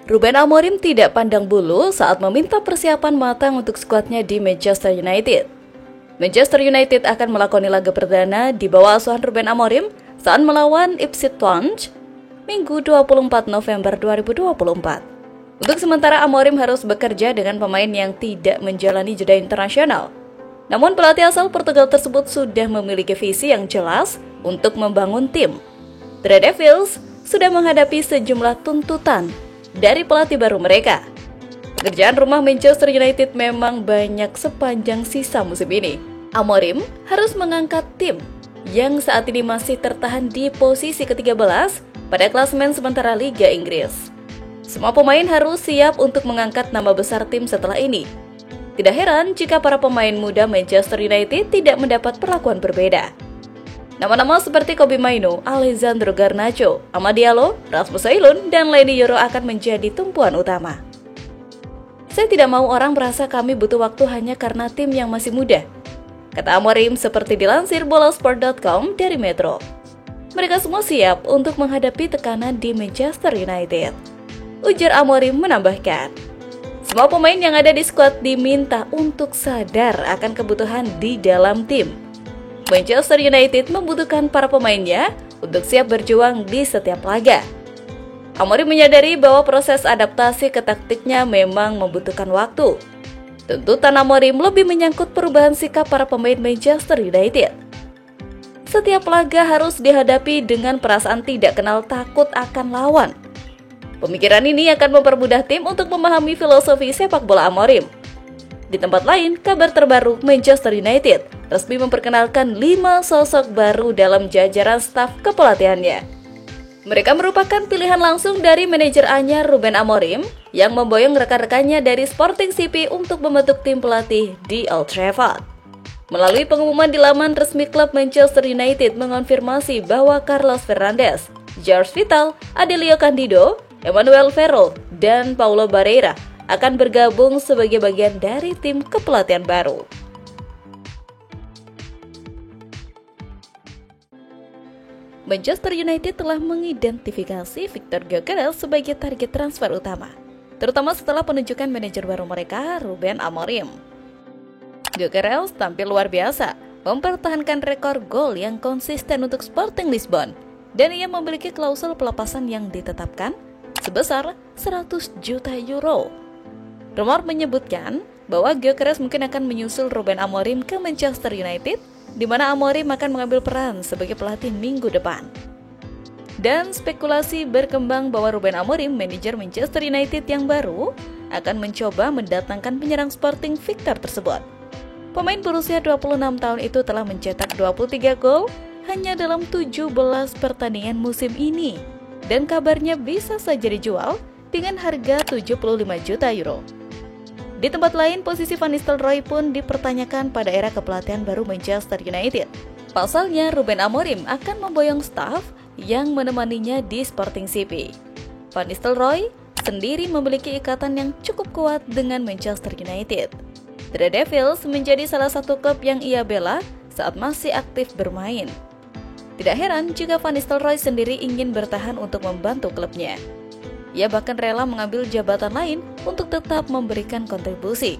Ruben Amorim tidak pandang bulu saat meminta persiapan matang untuk skuadnya di Manchester United. Manchester United akan melakoni laga perdana di bawah asuhan Ruben Amorim saat melawan Ipswich Town, Minggu 24 November 2024. Untuk sementara Amorim harus bekerja dengan pemain yang tidak menjalani jeda internasional. Namun pelatih asal Portugal tersebut sudah memiliki visi yang jelas untuk membangun tim. The Red Devils sudah menghadapi sejumlah tuntutan dari pelatih baru mereka. Pekerjaan rumah Manchester United memang banyak sepanjang sisa musim ini. Amorim harus mengangkat tim yang saat ini masih tertahan di posisi ke-13 pada klasemen sementara Liga Inggris. Semua pemain harus siap untuk mengangkat nama besar tim setelah ini. Tidak heran jika para pemain muda Manchester United tidak mendapat perlakuan berbeda. Nama-nama seperti Kobbie Mainoo, Alessandro Garnacho, Amad Diallo, Rasmus Højlund, dan Leny Yoro akan menjadi tumpuan utama. Saya tidak mau orang merasa kami butuh waktu hanya karena tim yang masih muda, kata Amorim seperti dilansir bolasport.com dari Metro. Mereka semua siap untuk menghadapi tekanan di Manchester United. Ujar Amorim menambahkan, semua pemain yang ada di skuad diminta untuk sadar akan kebutuhan di dalam tim. Manchester United membutuhkan para pemainnya untuk siap berjuang di setiap laga. Amorim menyadari bahwa proses adaptasi ke taktiknya memang membutuhkan waktu. Tuntutan Amorim lebih menyangkut perubahan sikap para pemain Manchester United. Setiap laga harus dihadapi dengan perasaan tidak kenal takut akan lawan. Pemikiran ini akan mempermudah tim untuk memahami filosofi sepak bola Amorim. Di tempat lain, kabar terbaru Manchester United resmi memperkenalkan 5 sosok baru dalam jajaran staf kepelatihannya. Mereka merupakan pilihan langsung dari manajer anyar Ruben Amorim yang memboyong rekan-rekannya dari Sporting CP untuk membentuk tim pelatih di Old Trafford. Melalui pengumuman di laman resmi klub, Manchester United mengonfirmasi bahwa Carlos Fernandes, George Vital, Adelio Candido, Emmanuel Ferro, dan Paulo Barreira akan bergabung sebagai bagian dari tim kepelatihan baru. Manchester United telah mengidentifikasi Victor Gyökeres sebagai target transfer utama, terutama setelah penunjukan manajer baru mereka, Ruben Amorim. Gyökeres tampil luar biasa, mempertahankan rekor gol yang konsisten untuk Sporting Lisbon, dan ia memiliki klausul pelepasan yang ditetapkan sebesar 100 juta euro. Rumor menyebutkan bahwa Gyökeres mungkin akan menyusul Ruben Amorim ke Manchester United, di mana Amorim akan mengambil peran sebagai pelatih minggu depan. Dan spekulasi berkembang bahwa Ruben Amorim, manajer Manchester United yang baru, akan mencoba mendatangkan penyerang Sporting Victor tersebut. Pemain berusia 26 tahun itu telah mencetak 23 gol hanya dalam 17 pertandingan musim ini, dan kabarnya bisa saja dijual dengan harga 75 juta euro. Di tempat lain, posisi Van Nistelrooy pun dipertanyakan pada era kepelatihan baru Manchester United. Pasalnya, Ruben Amorim akan memboyong staf yang menemaninya di Sporting CP. Van Nistelrooy sendiri memiliki ikatan yang cukup kuat dengan Manchester United. The Red Devils menjadi salah satu klub yang ia bela saat masih aktif bermain. Tidak heran jika Van Nistelrooy sendiri ingin bertahan untuk membantu klubnya. Ia bahkan rela mengambil jabatan lain untuk tetap memberikan kontribusi.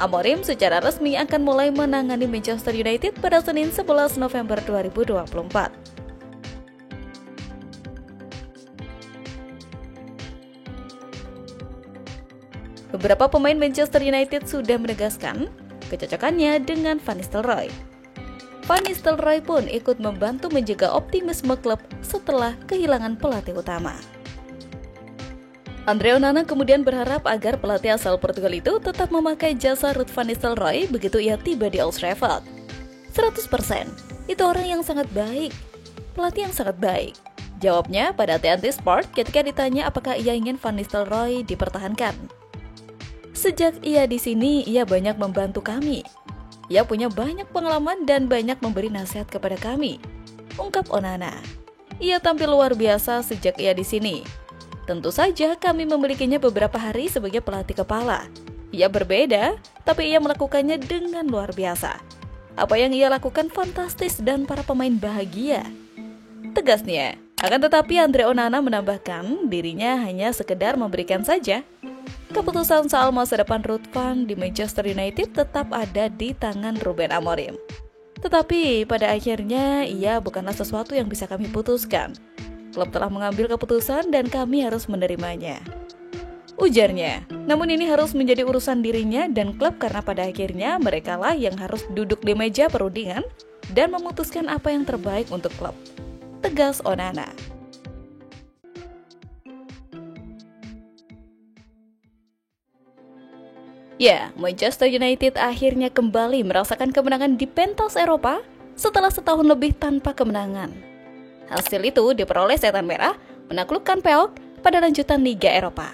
Amorim secara resmi akan mulai menangani Manchester United pada Senin 11 November 2024. Beberapa pemain Manchester United sudah menegaskan kecocokannya dengan Van Nistelrooy. Van Nistelrooy pun ikut membantu menjaga optimisme klub setelah kehilangan pelatih utama. Andre Onana kemudian berharap agar pelatih asal Portugal itu tetap memakai jasa Ruud van Nistelrooy begitu ia tiba di Old Trafford. 100%, itu orang yang sangat baik, pelatih yang sangat baik. Jawabnya pada TNT Sport ketika ditanya apakah ia ingin Van Nistelrooy dipertahankan. Sejak ia di sini, ia banyak membantu kami. Ia punya banyak pengalaman dan banyak memberi nasihat kepada kami, ungkap Onana. Ia tampil luar biasa sejak ia di sini. Tentu saja kami memilikinya beberapa hari sebagai pelatih kepala. Ia berbeda, tapi ia melakukannya dengan luar biasa. Apa yang ia lakukan fantastis dan para pemain bahagia, tegasnya. Akan tetapi Andre Onana menambahkan dirinya hanya sekedar memberikan saja. Keputusan soal masa depan Ruud van di Manchester United tetap ada di tangan Ruben Amorim. Tetapi pada akhirnya ia bukanlah sesuatu yang bisa kami putuskan. Klub telah mengambil keputusan dan kami harus menerimanya, ujarnya. Namun ini harus menjadi urusan dirinya dan klub karena pada akhirnya merekalah yang harus duduk di meja perundingan dan memutuskan apa yang terbaik untuk klub, tegas Onana. Ya, Manchester United akhirnya kembali merasakan kemenangan di pentas Eropa setelah setahun lebih tanpa kemenangan. Hasil itu diperoleh Setan Merah menaklukkan PAOK pada lanjutan Liga Eropa.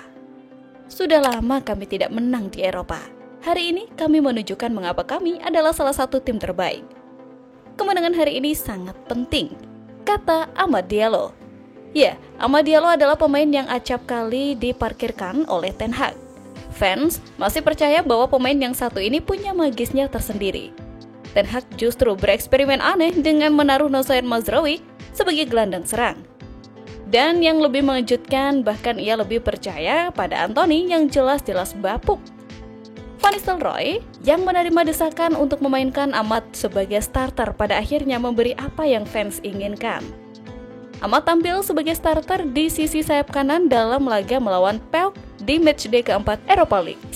Sudah lama kami tidak menang di Eropa. Hari ini kami menunjukkan mengapa kami adalah salah satu tim terbaik. Kemenangan hari ini sangat penting, kata Amad Diallo. Ya, Amad Diallo adalah pemain yang acap kali diparkirkan oleh Ten Hag. Fans masih percaya bahwa pemain yang satu ini punya magisnya tersendiri. Ten Hag justru bereksperimen aneh dengan menaruh Nosair Mazraoui sebagai gelandang serang. Dan yang lebih mengejutkan, bahkan ia lebih percaya pada Anthony yang jelas-jelas bapuk. Van Nistelrooy yang menerima desakan untuk memainkan Amad sebagai starter pada akhirnya memberi apa yang fans inginkan. Amad tampil sebagai starter di sisi sayap kanan dalam laga melawan PAOK di matchday keempat Europa League.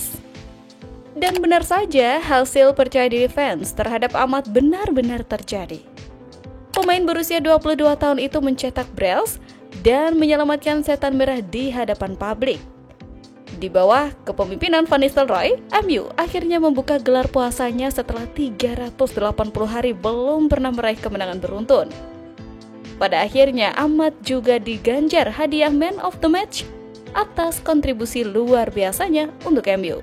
Dan benar saja, hasil percaya diri fans terhadap Amad benar-benar terjadi. Pemain berusia 22 tahun itu mencetak brace dan menyelamatkan Setan Merah di hadapan publik. Di bawah kepemimpinan Van Nistelrooy, MU akhirnya membuka gelar puasanya setelah 380 hari belum pernah meraih kemenangan beruntun. Pada akhirnya, Amad juga diganjar hadiah Man of the Match atas kontribusi luar biasanya untuk MU.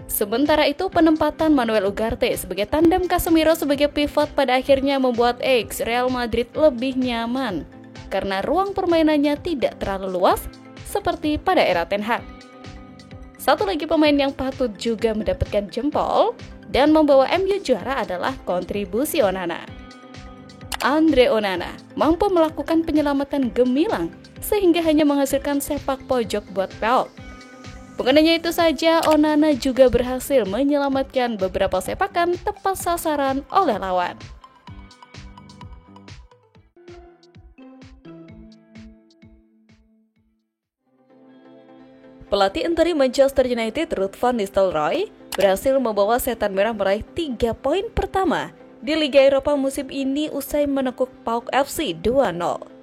Sementara itu, penempatan Manuel Ugarte sebagai tandem Casemiro sebagai pivot pada akhirnya membuat Real Madrid lebih nyaman karena ruang permainannya tidak terlalu luas seperti pada era Ten Hag. Satu lagi pemain yang patut juga mendapatkan jempol dan membawa MU juara adalah kontribusi Onana. Andre Onana mampu melakukan penyelamatan gemilang sehingga hanya menghasilkan sepak pojok buat PAOK. Bukan hanya itu saja, Onana juga berhasil menyelamatkan beberapa sepakan tepat sasaran oleh lawan. Pelatih interi Manchester United Ruud van Nistelrooy berhasil membawa Setan Merah meraih 3 poin pertama di Liga Eropa musim ini usai menekuk PAOK FC 2-0.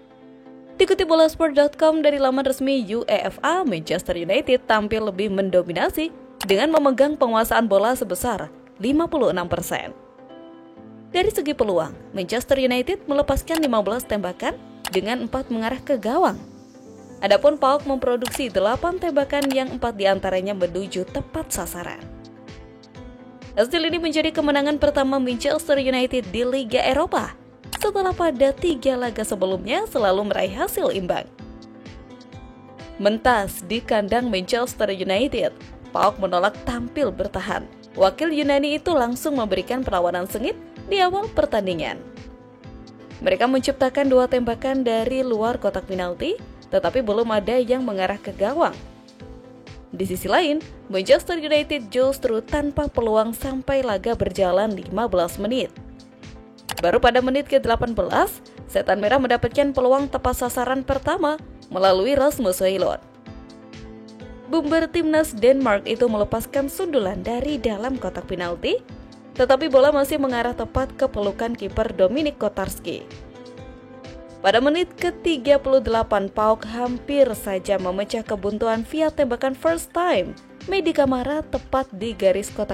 Dikutip bolasport.com dari laman resmi UEFA, Manchester United tampil lebih mendominasi dengan memegang penguasaan bola sebesar 56%. Dari segi peluang, Manchester United melepaskan 15 tembakan dengan 4 mengarah ke gawang. Adapun PAOK memproduksi 8 tembakan yang 4 diantaranya menuju tepat sasaran. Hasil ini menjadi kemenangan pertama Manchester United di Liga Eropa setelah pada 3 laga sebelumnya selalu meraih hasil imbang. Mentas di kandang Manchester United, PAOK menolak tampil bertahan. Wakil Yunani itu langsung memberikan perlawanan sengit di awal pertandingan. Mereka menciptakan 2 tembakan dari luar kotak penalti, tetapi belum ada yang mengarah ke gawang. Di sisi lain, Manchester United justru tanpa peluang sampai laga berjalan 15 menit. Baru pada menit ke-18, Setan Merah mendapatkan peluang tepat sasaran pertama melalui Rasmus Højlund. Bumber timnas Denmark itu melepaskan sundulan dari dalam kotak penalti, tetapi bola masih mengarah tepat ke pelukan kiper Dominik Kotarski. Pada menit ke-38, PAOK hampir saja memecah kebuntuan via tembakan first time Medi Camara tepat di garis kotak